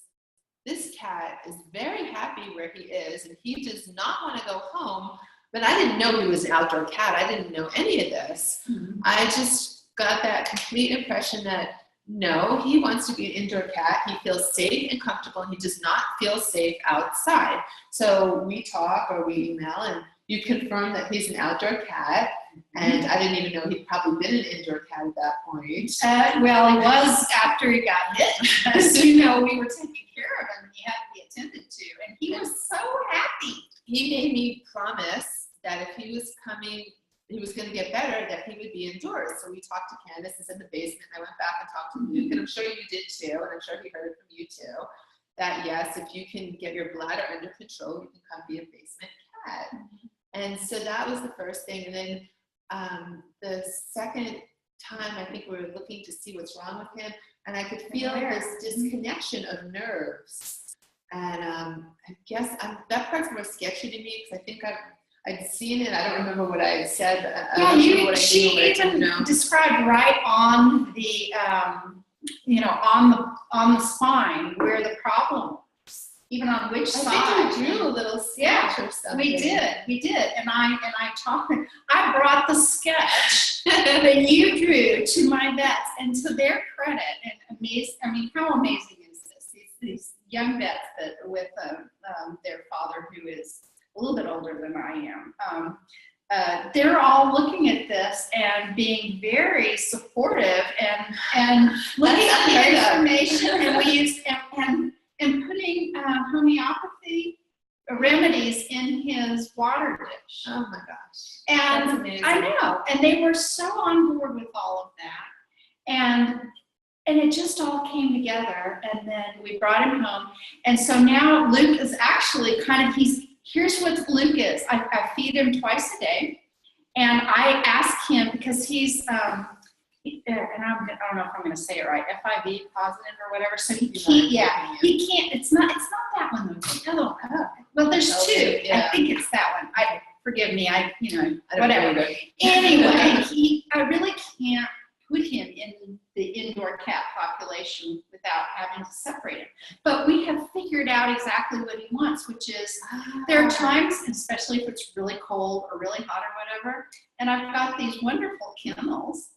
this cat is very happy where he is, and he does not want to go home. But I didn't know he was an outdoor cat. I didn't know any of this. Mm-hmm. I just got that complete impression that no, he wants to be an indoor cat. He feels safe and comfortable, and he does not feel safe outside. So we talk or we email, and you confirm that he's an outdoor cat, And I didn't even know he'd probably been an indoor cat at that point. Well, he was after he got hit. So, you know, we were taking care of him and he had to be attended to. And he was so happy. He made me promise that if he was coming, he was going to get better, that he would be indoors. So we talked to Candace, is in the basement. I went back and talked to Luke, and I'm sure you did too, and I'm sure he heard it from you too, that yes, if you can get your bladder under control, you can come be a basement cat. And so that was the first thing. And then the second time, I think we were looking to see what's wrong with him, and I could feel this disconnection of nerves. And I guess that part's more sketchy to me because I think I'd seen it. I don't remember what I had said. She even described right on the, on the spine where the problem was, even on which side. I think we drew a little sketch or something. We did. And I brought the sketch that you drew to my vets, and to their credit, and how amazing is this? These young vets that are with their father, who is a little bit older than I am. They're all looking at this and being very supportive and looking at the information, and we used and putting homeopathy remedies in his water dish. Oh my gosh! And that's amazing. I know, and they were so on board with all of that, and it just all came together. And then we brought him home, and so now Luke is actually here's what Luke is. I feed him twice a day, and I ask him, because he's, and I don't know if I'm going to say it right, FIV positive or whatever. So he can't. He can't. It's not that one though. It's the other one. Well, there's two. Yeah. I think it's that one. Forgive me. Whatever. Anyway, I really can't put him in the indoor cat population without having to separate him. But we have figured out exactly what he wants, which is there are times, especially if it's really cold or really hot or whatever, and I've got these wonderful kennels,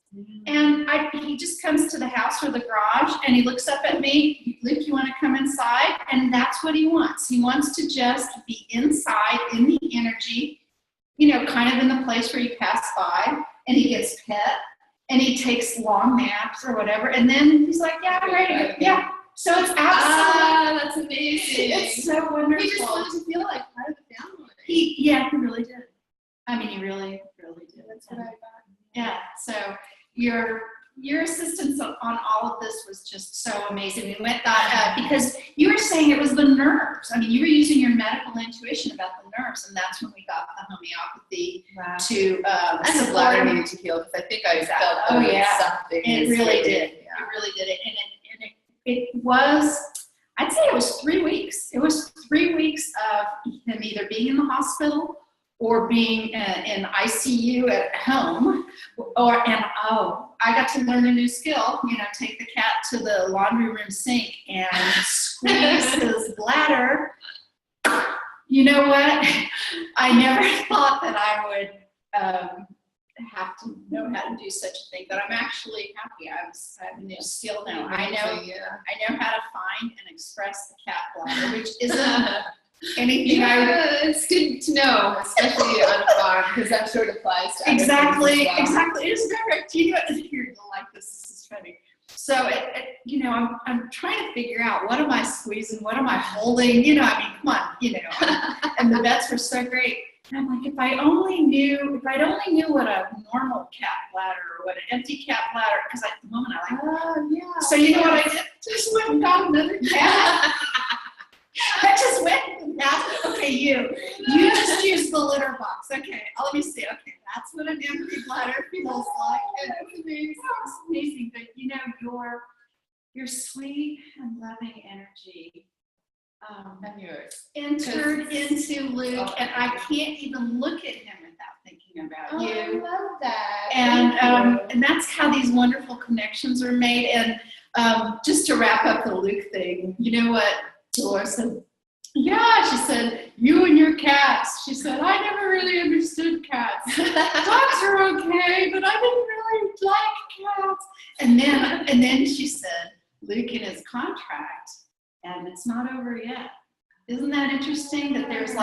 and he just comes to the house or the garage, and he looks up at me, Luke, you want to come inside? And that's what he wants. He wants to just be inside in the energy, kind of in the place where you pass by, and he gets pet. And he takes long naps or whatever, and then he's like, "Yeah, I'm ready to go." Yeah. So it's absolutely. That's amazing. It's so wonderful. He just wanted to feel like part of the family. He really did. He really, really did. That's what I thought. Yeah. So your assistance on all of this was just so amazing. We went because you were saying it was the nerves. You were using your medical intuition about the nerves, and that's when we got the homeopathy to and the bladder needed to heal, because I think I felt something. It really did. Yeah. It really did it, and it was. I'd say it was 3 weeks. It was 3 weeks of him either being in the hospital or being in ICU at home, I got to learn a new skill, take the cat to the laundry room sink and squeeze his bladder. You know what? I never thought that I would have to know how to do such a thing, but I'm actually happy. I have a new skill now. I know how to find and express the cat bladder, which isn't anything it's good to know, especially on a farm, because that sort of applies to exactly. It is direct. You'll like this. This is funny. So I'm trying to figure out, what am I squeezing? What am I holding? Come on, And the vets were so great. And I'm like, if I'd only knew what a normal cat bladder or what an empty cat bladder, because at the moment So you know what I did? Just went and got another cat. I just went and asked, okay, you just use the litter box. Okay, let me see. Okay, that's what an empty bladder feels like. And it's amazing. It's amazing. But your sweet and loving energy and yours entered into Luke, and I can't even look at him without thinking about you. I love that. And that's how these wonderful connections are made. And just to wrap up the Luke thing, you know what Dolores said? Yeah, she said, you and your cats. She said, I never really understood cats. Dogs are okay, but I didn't really like cats. And then she said, Luke in his contract, and it's not over yet. Isn't that interesting that there's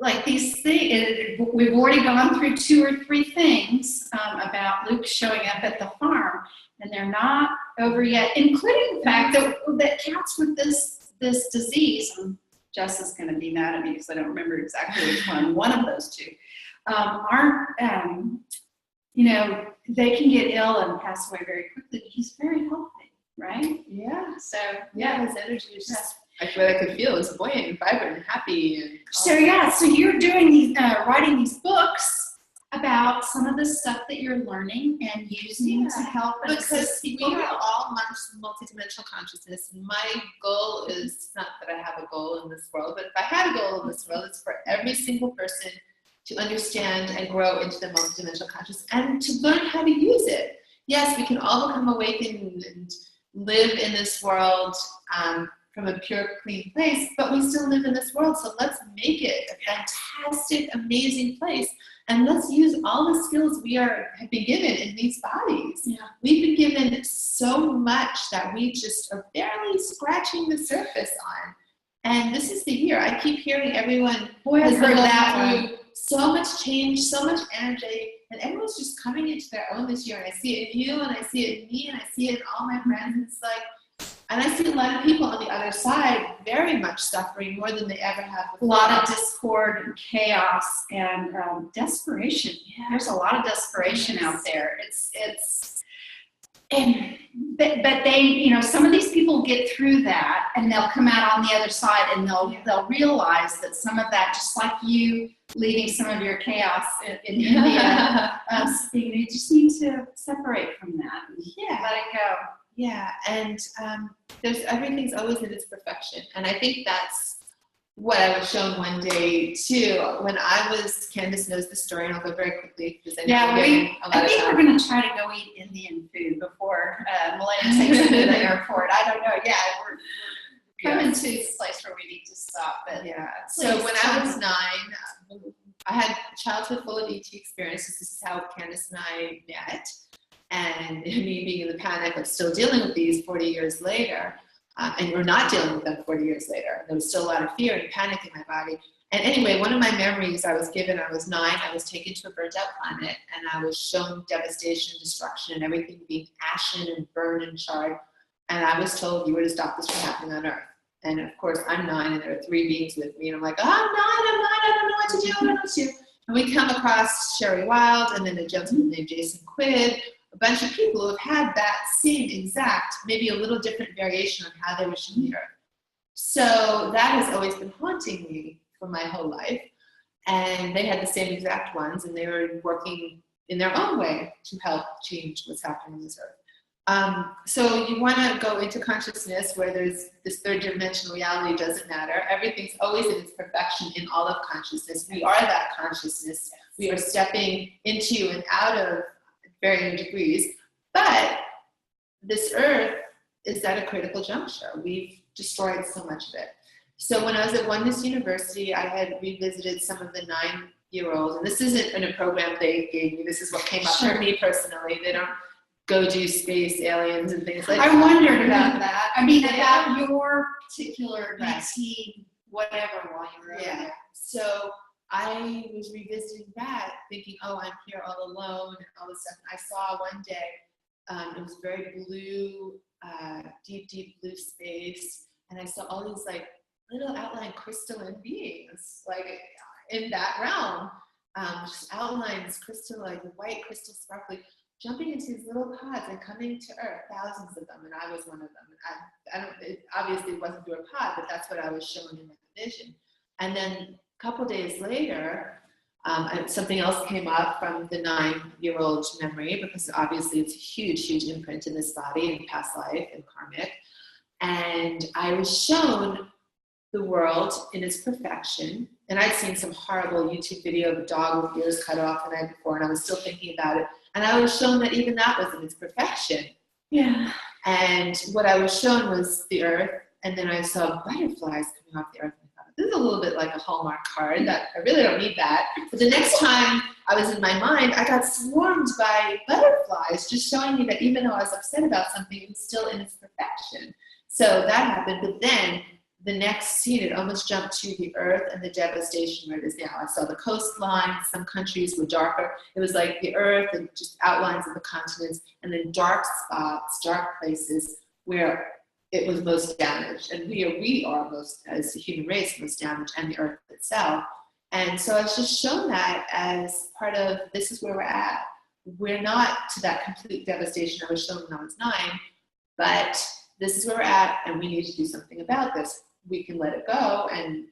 like these things, we've already gone through 2 or 3 things about Luke showing up at the farm, and they're not over yet, including the fact that cats with this disease, and Jess is going to be mad at me because I don't remember exactly which one of those 2, aren't, they can get ill and pass away very quickly. He's very healthy, right? Yeah. So, yeah, his energy is just, what I could feel was buoyant and vibrant and happy. And so you're doing these, writing these books about some of the stuff that you're learning and using to help and assist people. We are all multidimensional consciousness. My goal is not that I have a goal in this world, but if I had a goal in this world, it's for every single person to understand and grow into the multidimensional consciousness and to learn how to use it. Yes, we can all become awakened and live in this world from a pure, clean place, but we still live in this world. So let's make it a fantastic, amazing place. And let's use all the skills we have been given in these bodies. Yeah. We've been given so much that we just are barely scratching the surface on. And this is the year. I keep hearing everyone has heard that through so much change, so much energy, and everyone's just coming into their own this year. And I see it in you, and I see it in me, and I see it in all my friends. And it's like, and I see a lot of people on the other side very much suffering more than they ever have before. A lot of discord and chaos and desperation. Yeah. There's a lot of desperation out there. But they, some of these people get through that, and they'll come out on the other side, and they'll realize that some of that, just like you leaving some of your chaos in India, you just need to separate from that. Yeah. Let it go. Yeah, and everything's always in its perfection, and I think that's what I was shown one day too. When I was, Candace knows the story, and I'll go very quickly because I think we're going to try to go eat Indian food before Milena takes me to the airport. I don't know. Yeah, we're coming to the place where we need to stop. But yeah. So when I was 9, I had childhood full of ET experiences. This is how Candace and I met. And me being in the panic of still dealing with these 40 years later, and we're not dealing with them 40 years later. There was still a lot of fear and panic in my body. And anyway, one of my memories I was given, I was 9, I was taken to a burnt out planet, and I was shown devastation, destruction, and everything being ashen and burned and charred. And I was told, you were to stop this from happening on Earth. And of course, I'm 9, and there are 3 beings with me. And I'm like, I'm 9, I don't know what to do, I don't know what to do. And we come across Sherry Wild, and then a gentleman named Jason Quid, a bunch of people who have had that same exact, maybe a little different variation on how they were shown the Earth. So that has always been haunting me for my whole life. And they had the same exact ones, and they were working in their own way to help change what's happening on this Earth. So you want to go into consciousness where there's this 3rd dimensional reality doesn't matter. Everything's always in its perfection in all of consciousness. We are that consciousness. We are stepping into and out of varying degrees, but this Earth is at a critical juncture. We've destroyed so much of it. So when I was at Oneness University, I had revisited some of the 9-year-olds, and this isn't in a program they gave me. This is what came up for me personally. They don't go do space aliens and things like that. I wondered about that. I mean, about your particular ET, whatever, while you were there. So I was revisiting that, thinking, oh, I'm here all alone and all this stuff. And I saw one day, it was very blue, deep, deep blue space. And I saw all these like little outline crystalline beings, like in that realm, just outlines, crystal, like white crystal sparkly, jumping into these little pods and coming to Earth, thousands of them. And I was one of them. And it obviously wasn't through a pod, but that's what I was shown in my vision. And then a couple days later, something else came up from the 9-year-old memory, because obviously it's a huge, huge imprint in this body and past life and karmic. And I was shown the world in its perfection. And I'd seen some horrible YouTube video of a dog with ears cut off the night before, and I was still thinking about it. And I was shown that even that was in its perfection. Yeah. And what I was shown was the Earth, and then I saw butterflies coming off the Earth. This is a little bit like a Hallmark card that I really don't need that. But the next time I was in my mind, I got swarmed by butterflies, just showing me that even though I was upset about something, it was still in its perfection. So that happened. But then the next scene, it almost jumped to the earth and the devastation where it is now. I saw the coastline. Some countries were darker. It was like the earth and just outlines of the continents, and then dark spots, dark places where it was most damaged. And we are most, as the human race, most damaged, and the earth itself. And so I was just shown that as part of, this is where we're at. We're not to that complete devastation I was shown when I was 9, but this is where we're at, and we need to do something about this. We can let it go, and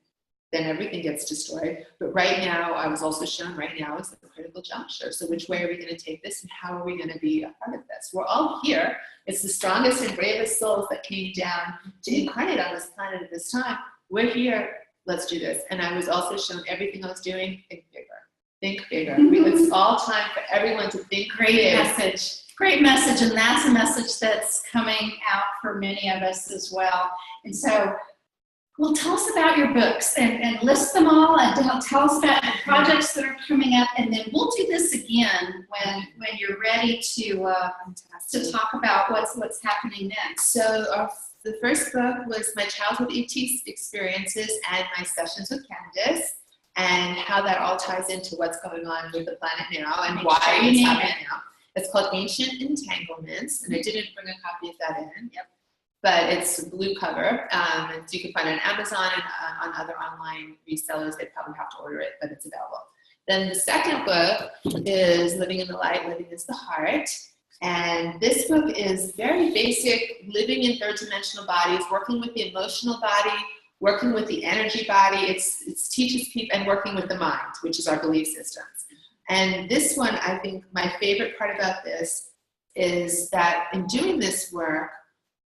then everything gets destroyed. But right now, I was also shown right now is the critical juncture. So which way are we going to take this, and how are we going to be a part of this? We're all here. It's the strongest and bravest souls that came down to incarnate on this planet at this time. We're here. Let's do this. And I was also shown everything I was doing, think bigger. Think bigger. It's all time for everyone to think Great big. message. Great message. And that's a message that's coming out for many of us as well. And so, well, tell us about your books and list them all, and tell us about the projects that are coming up. And then we'll do this again when you're ready to talk about what's happening next. So the first book was my childhood ET experiences and my sessions with Candace, and how that all ties into what's going on with the planet now and why it's happening now. It's called Ancient Entanglements, and I didn't bring a copy of that in. Yep. But it's a blue cover. You can find it on Amazon and on other online resellers. They probably have to order it, but it's available. Then the second book is Living in the Light, Living is the Heart. And this book is very basic, living in third-dimensional bodies, working with the emotional body, working with the energy body. It teaches people, and working with the mind, which is our belief systems. And this one, I think my favorite part about this is that in doing this work,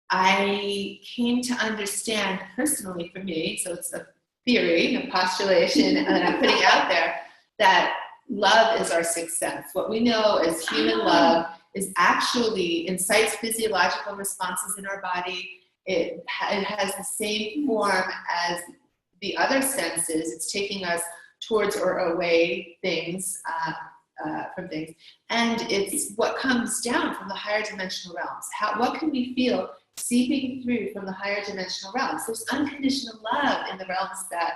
I came to understand personally for me, so it's a theory, a postulation that I'm putting out there, that love is our sixth sense. What we know as human love is actually incites physiological responses in our body. It has the same form as the other senses. It's taking us towards or away things, from things. And it's what comes down from the higher dimensional realms. What can we feel seeping through from the higher dimensional realms? There's unconditional love in the realms that,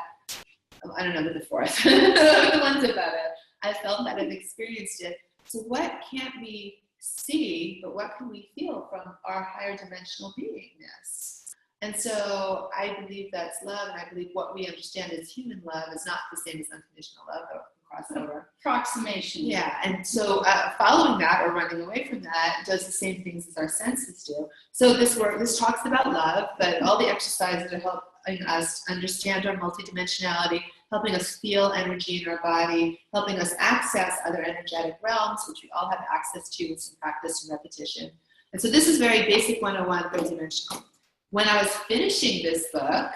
I don't know the fourth, the ones above it. I felt that, I've experienced it. So what can't we see, but what can we feel from our higher dimensional beingness? And so I believe that's love, and I believe what we understand as human love is not the same as unconditional love, though crossover. Approximation. Yeah, and so following that or running away from that does the same things as our senses do. So this talks about love, but all the exercises are helping us understand our multidimensionality, helping us feel energy in our body, helping us access other energetic realms, which we all have access to with some practice and repetition. And so this is very basic 101, third dimensional. When I was finishing this book,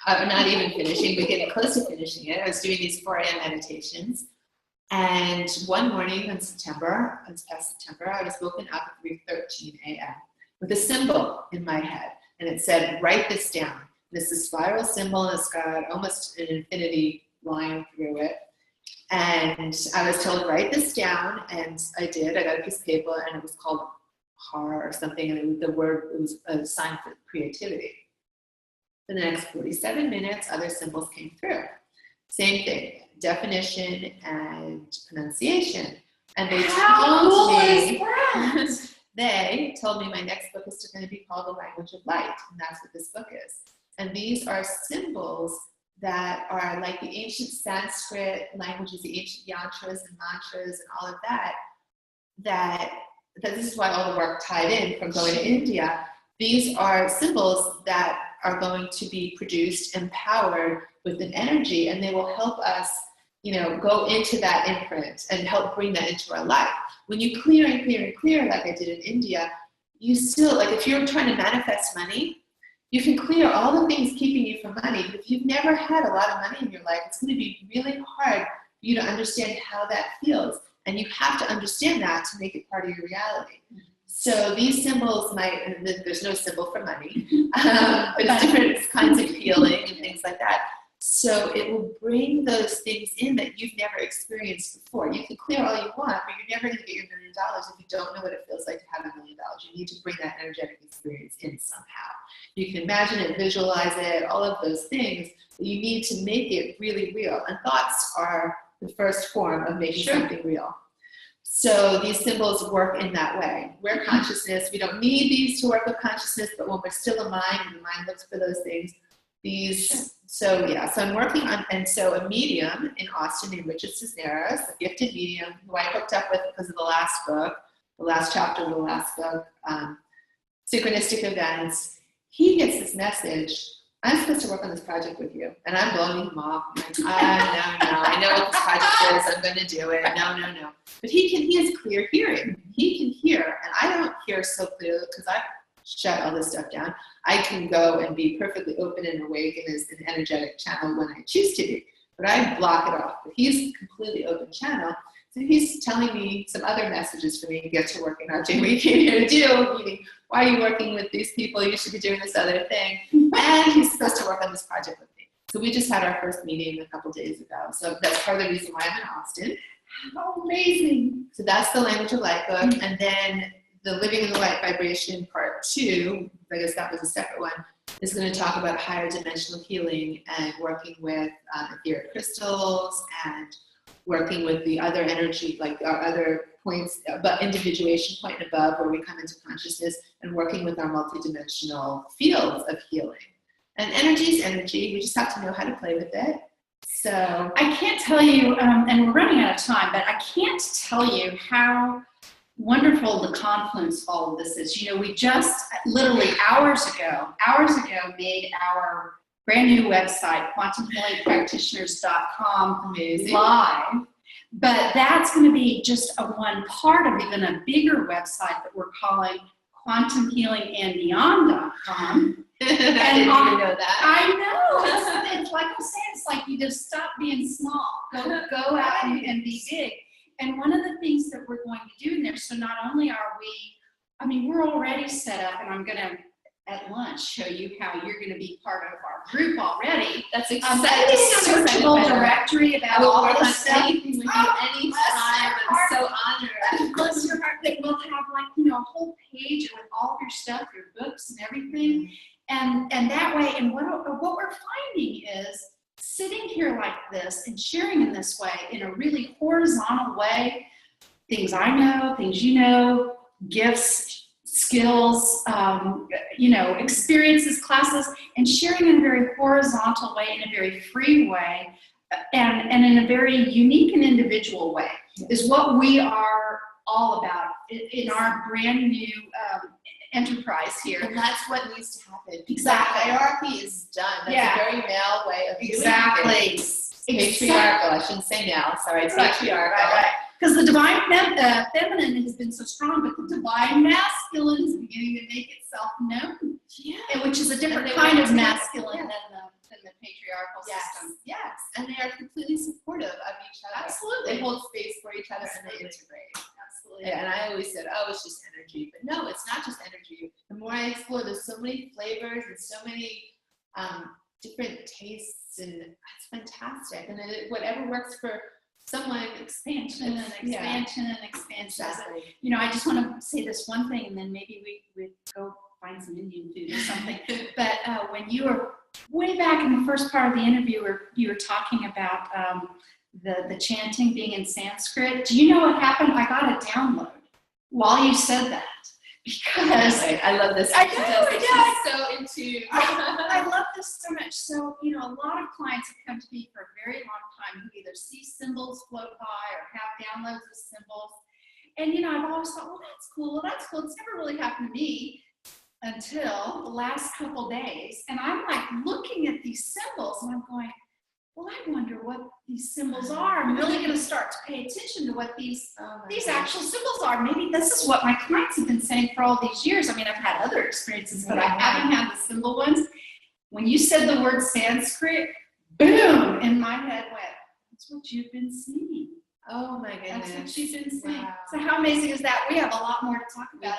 not even finishing, but getting close to finishing it, I was doing these 4 a.m. meditations. And one morning in September, it's past September, I was woken up at 3:13 a.m. with a symbol in my head. And it said, write this down. This is a spiral symbol, and it's got almost an infinity line through it. And I was told, write this down, and I did. I got a piece of paper, and it was called HAR or something, and it was a sign for creativity. For the next 47 minutes, other symbols came through. Same thing, definition and pronunciation. And they told me my next book is going to be called The Language of Light, and that's what this book is. And these are symbols that are like the ancient Sanskrit languages, the ancient yantras and mantras and all of that, that this is why all the work tied in from going to India. These are symbols that are going to be produced, empowered with an energy, and they will help us, go into that imprint and help bring that into our life. When you clear and clear and clear, like I did in India, you still, like if you're trying to manifest money, you can clear all the things keeping you from money. But if you've never had a lot of money in your life, it's going to be really hard for you to understand how that feels. And you have to understand that to make it part of your reality. So these symbols there's no symbol for money, but it's different kinds of healing and things like that. So it will bring those things in that you've never experienced before. You can clear all you want, but you're never going to get your $1 million if you don't know what it feels like to have $1 million. You need to bring that energetic experience in somehow. You can imagine it, visualize it, all of those things. But you need to make it really real. And thoughts are the first form of making something real. So these symbols work in that way. We're consciousness. We don't need these to work with consciousness, but when we're still a mind, and the mind looks for those things, so I'm working on, and so a medium in Austin named Richard Cisneros, a gifted medium who I hooked up with because of the last book, the last chapter of the last book, Synchronistic Events. He gets this message, I'm supposed to work on this project with you. And I'm blowing him off. I'm like, no, I know what this project is. I'm going to do it. No. But he has clear hearing. He can hear, and I don't hear so clearly because I've shut all this stuff down. I can go and be perfectly open and awake and is an energetic channel when I choose to be. But I block it off. But he's a completely open channel. So he's telling me some other messages for me to get to work and not doing what you came here to do, meaning, why are you working with these people? You should be doing this other thing. And he's supposed to work on this project with me. So we just had our first meeting a couple days ago. So that's part of the reason why I'm in Austin. How amazing. So that's the Language of Light book. And then the Living in the Light Vibration Part 2, I guess that was a separate one, is going to talk about higher dimensional healing and working with etheric crystals and working with the other energy, like our other points, but individuation point and above, where we come into consciousness, and working with our multidimensional fields of healing. And energy is energy. We just have to know how to play with it. So I can't tell you, and we're running out of time, but I can't tell you how wonderful the confluence of all of this is. You know, we just literally hours ago made our brand new website, quantumhealingpractitioners.com, live. But that's going to be just a one part of even a bigger website that we're calling quantumhealingandbeyond.com. I didn't even know that. I know. It's like I'm saying, it's like you just stop being small. Go out and be big. And one of the things that we're going to do in there, so not only are we're already set up, and I'm going to, at lunch, show you how you're going to be part of our group already. That's exciting. A searchable directory about all this stuff. Anything with you anytime. I'm so honored. Bless your heart. That we'll have a whole page with all of your stuff, your books and everything. And that way, and what we're finding is, sitting here like this and sharing in this way, in a really horizontal way, things I know, things you know, gifts, skills, experiences, classes, and sharing in a very horizontal way, in a very free way, and in a very unique and individual way, is what we are all about in our brand new enterprise here. And that's what needs to happen. Exactly. The hierarchy is done. That's a very male way of doing things. Patriarchal. I shouldn't say male. Sorry, patriarchal. Right. Because the divine feminine has been so strong, but the divine masculine is beginning to make itself known. Yeah. Which is a different kind of masculine than the patriarchal system. Yes. And they are completely supportive of each other. Absolutely. They hold space for each other and they integrate. Absolutely. Yeah, and I always said, it's just energy. But no, it's not just energy. The more I explore, there's so many flavors and so many different tastes, and it's fantastic. And whatever works for someone, expansion. Exactly. I just want to say this one thing, and then maybe we go find some Indian food or something. But when you were way back in the first part of the interview, where you were talking about the chanting being in Sanskrit, do you know what happened? I got a download while you said that. Because I love this. I know. She's so into. I love this so much. So, a lot of clients have come to me for a very long time who either see symbols float by or have downloads of symbols. And, I've always thought, well, that's cool. It's never really happened to me until the last couple days. And I'm like looking at these symbols and I'm going, well, I wonder what these symbols are. I'm really going to start to pay attention to what these actual symbols are. Maybe this is what my clients have been saying for all these years. I mean, I've had other experiences, but I haven't had the symbol ones. When you said the word Sanskrit, boom, in my head went, that's what you've been seeing. Oh my goodness. That's what she's been saying. Wow. So how amazing is that? We have a lot more to talk about.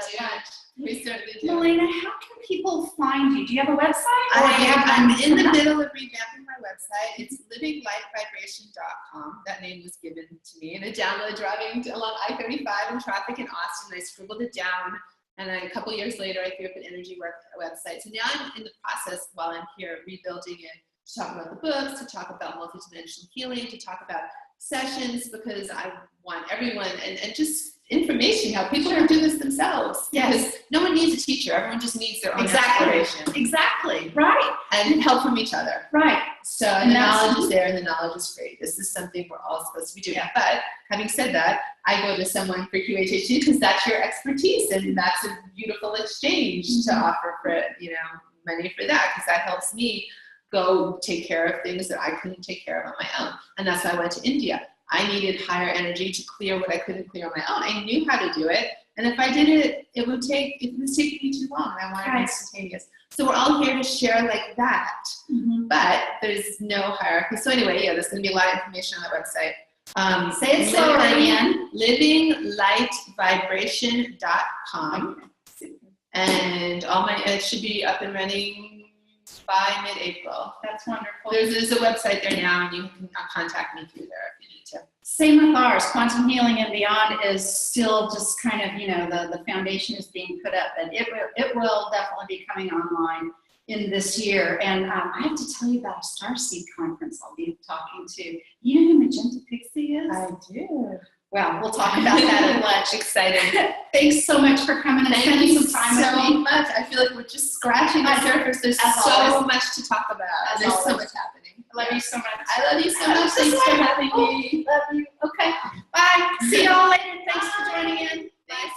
We certainly do. Milena, how can people find you? Do you have a website? I'm in the middle of revamping my website. It's livinglightVibration.com. That name was given to me in a download driving along I-35 in traffic in Austin. I scribbled it down And then a couple years later, I threw up an energy work website. So now I'm in the process, while I'm here, rebuilding it, to talk about the books, to talk about multidimensional healing, to talk about sessions, because I want everyone, and just information, how people can do this themselves. Yes. Because no one needs a teacher. Everyone just needs their own Exactly. exploration. Exactly. Right. And help from each other. Right. So and the knowledge is there, and the knowledge is free. This is something we're all supposed to be doing. Yeah. But having said that, I go to someone for QHHT because that's your expertise, and that's a beautiful exchange to offer for, money for that, because that helps me go take care of things that I couldn't take care of on my own. And that's why I went to India. I needed higher energy to clear what I couldn't clear on my own. I knew how to do it. And if I did it, it was taking me too long. I wanted instantaneous. So we're all here to share like that. But there's no hierarchy. So anyway, there's going to be a lot of information on that website. Say it slowly again. LivingLightVibration.com. And it should be up and running by mid-April. That's wonderful. There's a website there now, and you can contact me through there if you need to. Same with ours. Quantum Healing and Beyond is still just kind of, the foundation is being put up, but it will definitely be coming online in this year. And I have to tell you about a Starseed conference I'll be talking to. You know who Magenta Pixie is? I do. Well, we'll talk about that at lunch. Excited. Thanks so much for coming and spending some time with me. So much. I feel like we're just scratching the surface. There's so much to talk about. There's so much happening. I love you so much. I love you so much. Thanks for having me. Love you. Okay. Bye. See you all later. Thanks for joining in. Thanks.